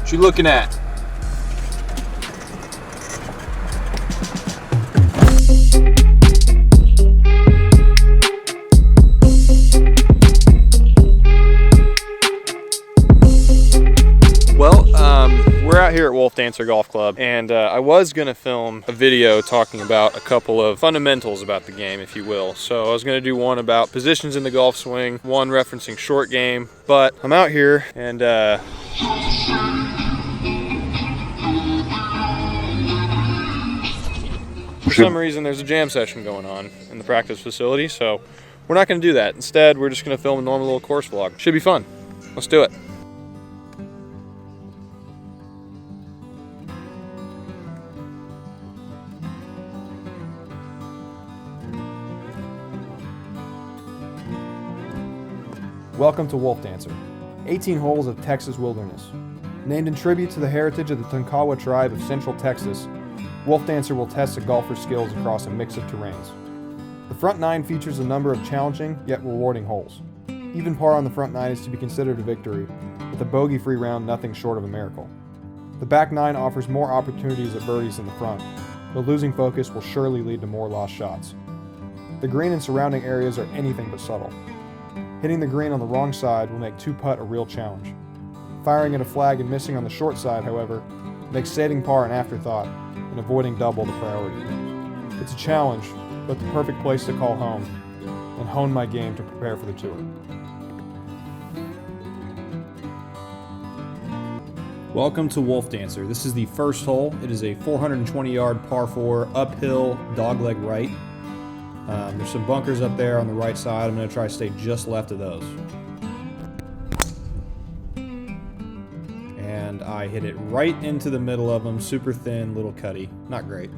What you looking at? We're out here at Wolfdancer Golf Club, and I was going to film a video talking about a couple of fundamentals about the game, if you will. So I was going to do one about positions in the golf swing, one referencing short game, but I'm out here and for some reason there's a jam session going on in the practice facility, so we're not going to do that. Instead, we're just going to film a normal little course vlog. Should be fun. Let's do it. Welcome to Wolfdancer, 18 holes of Texas wilderness. Named in tribute to the heritage of the Tonkawa tribe of Central Texas, Wolfdancer will test a golfer's skills across a mix of terrains. The front nine features a number of challenging yet rewarding holes. Even par on the front nine is to be considered a victory, with a bogey-free round nothing short of a miracle. The back nine offers more opportunities at birdies than the front, but losing focus will surely lead to more lost shots. The green and surrounding areas are anything but subtle. Hitting the green on the wrong side will make two-putt a real challenge. Firing at a flag and missing on the short side, however, makes saving par an afterthought and avoiding double the priority. It's a challenge, but the perfect place to call home and hone my game to prepare for the tour. Welcome to Wolfdancer. This is the first hole. It is a 420-yard par 4 uphill dogleg right. There's some bunkers up there on the right side. I'm going to try to stay just left of those. And I hit it right into the middle of them. Super thin, little cutty. Not great.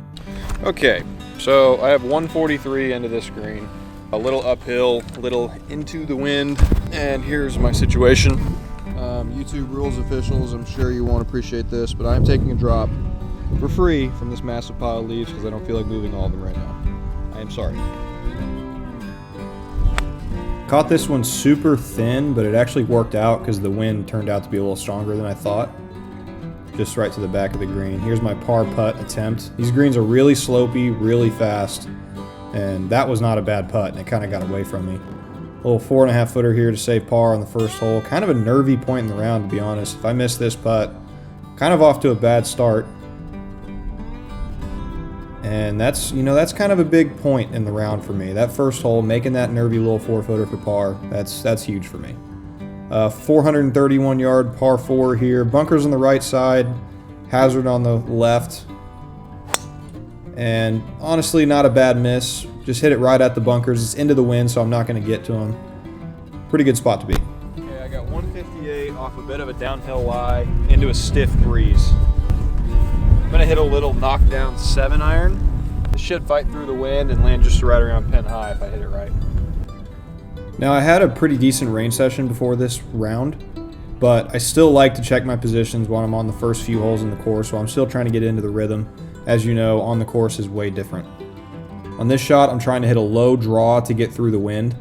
Okay, so I have 143 into this green. A little uphill, a little into the wind. And here's my situation. YouTube rules officials, I'm sure you won't appreciate this, but I'm taking a drop for free from this massive pile of leaves because I don't feel like moving all of them right now. I am sorry. Caught this one super thin, but it actually worked out because the wind turned out to be a little stronger than I thought. Just right to the back of the green. Here's my par putt attempt. These greens are really slopey, really fast, and that was not a bad putt, and it kind of got away from me. A little 4.5 footer here to save par on the first hole. Kind of a nervy point in the round, to be honest. If I miss this putt, kind of off to a bad start. And that's kind of a big point in the round for me. That first hole, making that nervy little 4-footer for par, that's huge for me. 431-yard par 4 here. Bunkers on the right side, hazard on the left. And honestly, not a bad miss. Just hit it right at the bunkers. It's into the wind, so I'm not going to get to them. Pretty good spot to be. Okay, I got 158 off a bit of a downhill lie into a stiff breeze. I'm going to hit a little knockdown 7-iron. It should fight through the wind and land just right around pin high if I hit it right. Now, I had a pretty decent range session before this round, but I still like to check my positions while I'm on the first few holes in the course, so I'm still trying to get into the rhythm. As you know, on the course is way different. On this shot, I'm trying to hit a low draw to get through the wind.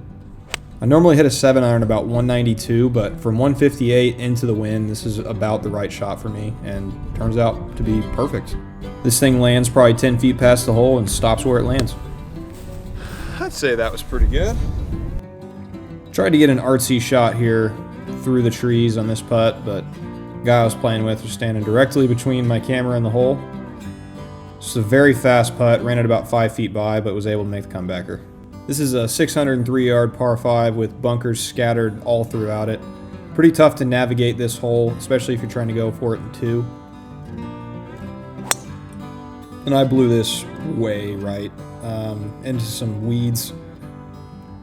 I normally hit a 7-iron about 192, but from 158 into the wind, this is about the right shot for me, and turns out to be perfect. This thing lands probably 10 feet past the hole and stops where it lands. I'd say that was pretty good. Tried to get an artsy shot here through the trees on this putt, but the guy I was playing with was standing directly between my camera and the hole. It's a very fast putt, ran it about 5 feet by, but was able to make the comebacker. This is a 603-yard par 5 with bunkers scattered all throughout it. Pretty tough to navigate this hole, especially if you're trying to go for it in 2. And I blew this way right into some weeds.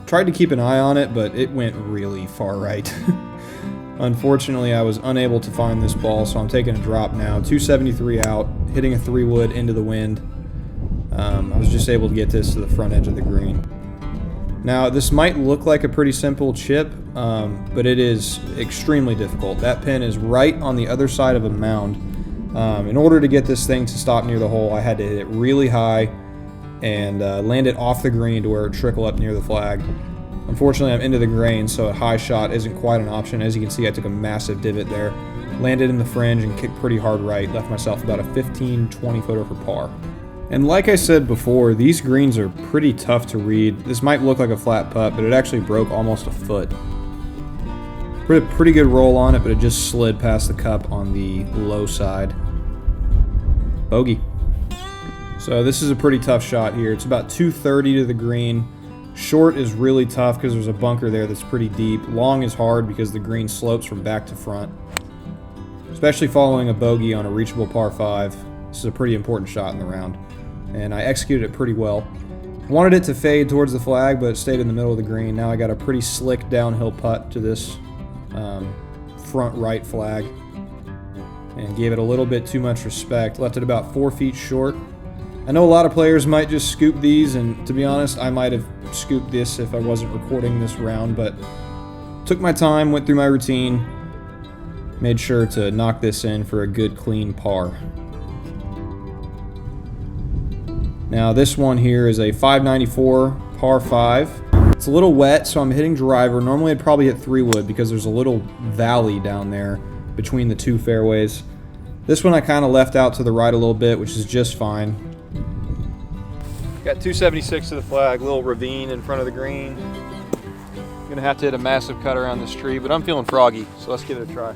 Tried to keep an eye on it, but it went really far right. Unfortunately, I was unable to find this ball, so I'm taking a drop now. 273 out, hitting a 3-wood into the wind. I was just able to get this to the front edge of the green. Now, this might look like a pretty simple chip, but it is extremely difficult. That pin is right on the other side of a mound. In order to get this thing to stop near the hole, I had to hit it really high and land it off the green to where it trickle up near the flag. Unfortunately, I'm into the grain, so a high shot isn't quite an option. As you can see, I took a massive divot there. Landed in the fringe and kicked pretty hard right. Left myself about a 15-20 footer for par. And like I said before, these greens are pretty tough to read. This might look like a flat putt, but it actually broke almost a foot. Pretty good roll on it, but it just slid past the cup on the low side. Bogey. So this is a pretty tough shot here. It's about 230 to the green. Short is really tough because there's a bunker there that's pretty deep. Long is hard because the green slopes from back to front. Especially following a bogey on a reachable par 5. This is a pretty important shot in the round. And I executed it pretty well. Wanted it to fade towards the flag, but it stayed in the middle of the green. Now I got a pretty slick downhill putt to this front right flag. And gave it a little bit too much respect. Left it about 4 feet short. I know a lot of players might just scoop these, and to be honest, I might have scooped this if I wasn't recording this round, but took my time, went through my routine, made sure to knock this in for a good clean par. Now this one here is a 594 par 5. It's a little wet, so I'm hitting driver. Normally I'd probably hit 3-wood because there's a little valley down there between the two fairways. This one I kind of left out to the right a little bit, which is just fine. Got 276 to the flag, little ravine in front of the green. Gonna have to hit a massive cut around this tree, but I'm feeling froggy, so let's give it a try.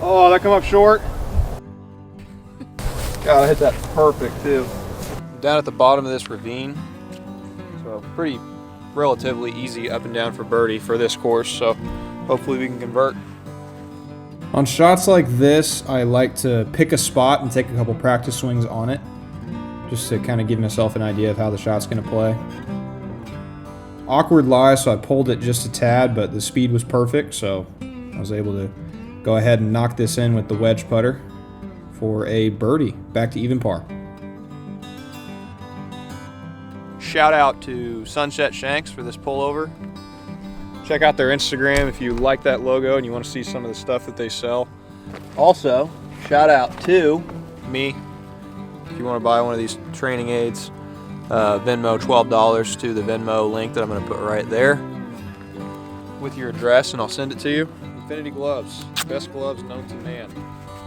Oh, that come up short. God, I hit that perfect too. Down at the bottom of this ravine, so pretty relatively easy up and down for birdie for this course, so hopefully we can convert. On shots like this, I like to pick a spot and take a couple practice swings on it, just to kind of give myself an idea of how the shot's going to play. Awkward lie, so I pulled it just a tad, but the speed was perfect, so I was able to go ahead and knock this in with the wedge putter for a birdie, back to even par. Shout out to Sunset Shanks for this pullover. Check out their Instagram if you like that logo and you want to see some of the stuff that they sell. Also, shout out to me if you want to buy one of these training aids. Venmo $12 to the Venmo link that I'm going to put right there with your address, and I'll send it to you. Infinity gloves, best gloves known to man.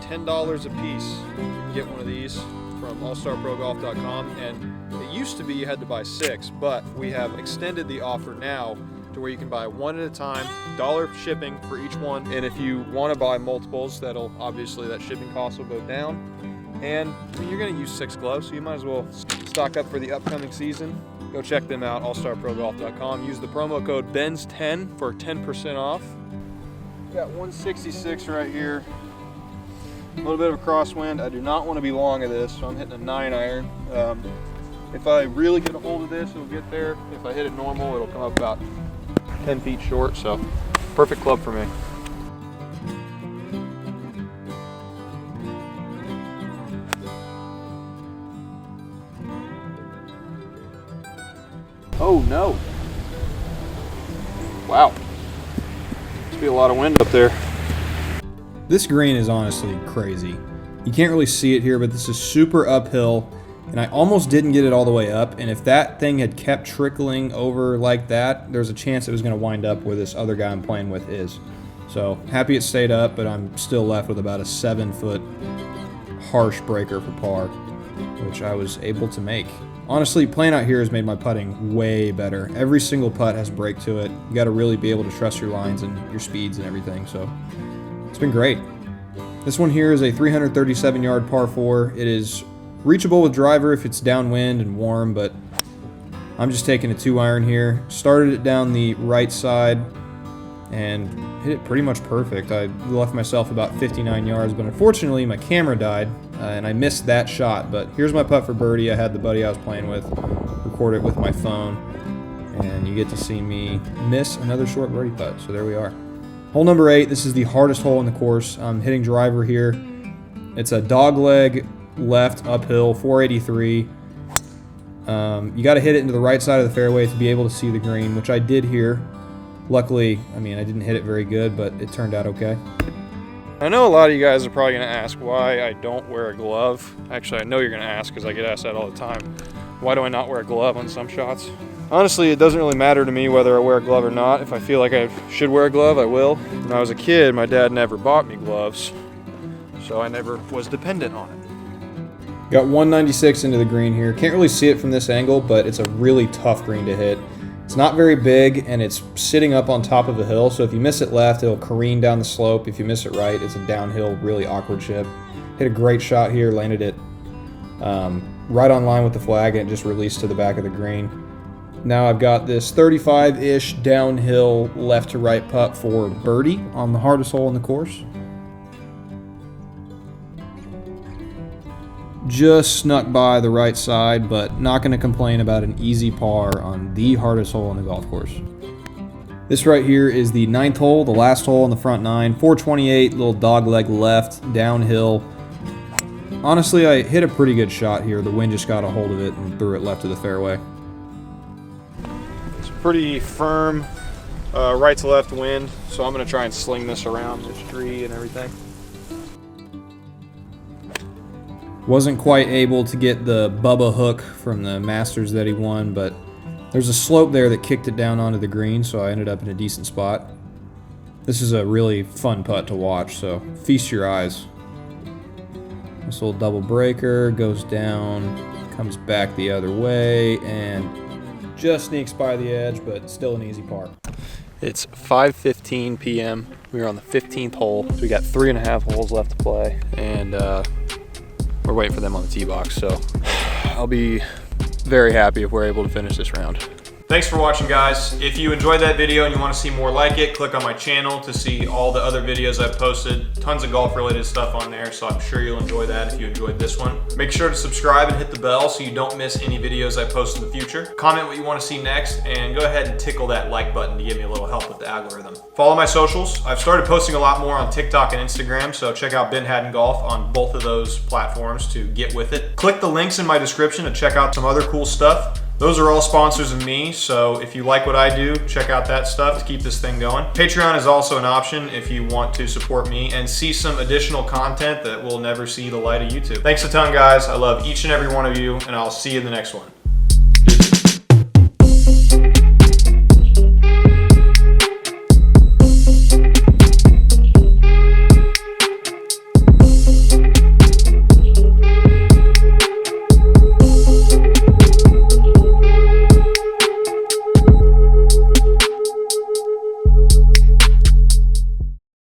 $10 a piece. You can get one of these from allstarprogolf.com, and it used to be you had to buy 6, but we have extended the offer now to where you can buy one at a time, $1 shipping for each one, and if you want to buy multiples, that'll obviously that shipping cost will go down. And I mean, you're going to use 6 gloves, so you might as well stock up for the upcoming season. Go check them out, allstarprogolf.com. Use the promo code BENS10 for 10% off. Got 166 right here. A little bit of a crosswind. I do not want to be long of this, so I'm hitting a 9-iron. If I really get a hold of this, it'll get there. If I hit it normal, it'll come up about 10 feet short, so perfect club for me. Oh no. Wow. Must be a lot of wind up there. This green is honestly crazy. You can't really see it here, but this is super uphill, and I almost didn't get it all the way up, and if that thing had kept trickling over like that, there's a chance it was going to wind up where this other guy I'm playing with is. So, happy it stayed up, but I'm still left with about a 7-foot harsh breaker for par, which I was able to make. Honestly, playing out here has made my putting way better. Every single putt has break to it. You got to really be able to trust your lines and your speeds and everything, so it's been great. This one here is a 337-yard par 4. It is reachable with driver if it's downwind and warm, but I'm just taking a 2-iron here. Started it down the right side and hit it pretty much perfect. I left myself about 59 yards, but unfortunately my camera died and I missed that shot. But here's my putt for birdie. I had the buddy I was playing with record it with my phone, and you get to see me miss another short birdie putt. So there we are. Hole number 8. This is the hardest hole in the course. I'm hitting driver here. It's a dogleg left uphill, 483. You got to hit it into the right side of the fairway to be able to see the green, which I did here. Luckily, I mean, I didn't hit it very good, but it turned out okay. I know a lot of you guys are probably gonna ask why I don't wear a glove. Actually, I know you're gonna ask because I get asked that all the time. Why do I not wear a glove on some shots? Honestly, it doesn't really matter to me whether I wear a glove or not. If I feel like I should wear a glove, I will. When I was a kid, my dad never bought me gloves, so I never was dependent on it. Got 196 into the green here. Can't really see it from this angle, but it's a really tough green to hit. It's not very big, and it's sitting up on top of a hill, so if you miss it left, it'll careen down the slope. If you miss it right, it's a downhill, really awkward chip. Hit a great shot here, landed it right on line with the flag, and it just released to the back of the green. Now I've got this 35-ish downhill left to right putt for birdie on the hardest hole in the course. Just snuck by the right side, but not going to complain about an easy par on the hardest hole on the golf course. This right here is the 9th hole, the last hole on the front 9. 428, little dog leg left, downhill. Honestly, I hit a pretty good shot here. The wind just got a hold of it and threw it left to the fairway. It's pretty firm right to left wind, so I'm going to try and sling this around this tree and everything. Wasn't quite able to get the Bubba hook from the Masters that he won, but there's a slope there that kicked it down onto the green, so I ended up in a decent spot. This is a really fun putt to watch, so feast your eyes. This little double breaker goes down, comes back the other way, and just sneaks by the edge, but still an easy par. It's 5:15 p.m. We're on the 15th hole, so we got 3.5 holes left to play, and we're waiting for them on the tee box, so I'll be very happy if we're able to finish this round. Thanks for watching, guys. If you enjoyed that video and you want to see more like it, click on my channel to see all the other videos I've posted. Tons of golf related stuff on there, so I'm sure you'll enjoy that if you enjoyed this one. Make sure to subscribe and hit the bell so you don't miss any videos I post in the future. Comment what you want to see next, and go ahead and tickle that like button to give me a little help with the algorithm. Follow my socials. I've started posting a lot more on TikTok and Instagram, so check out Ben Haddon Golf on both of those platforms to get with it. Click the links in my description to check out some other cool stuff. Those are all sponsors of me, so if you like what I do, check out that stuff to keep this thing going. Patreon is also an option if you want to support me and see some additional content that will never see the light of YouTube. Thanks a ton, guys. I love each and every one of you, and I'll see you in the next one.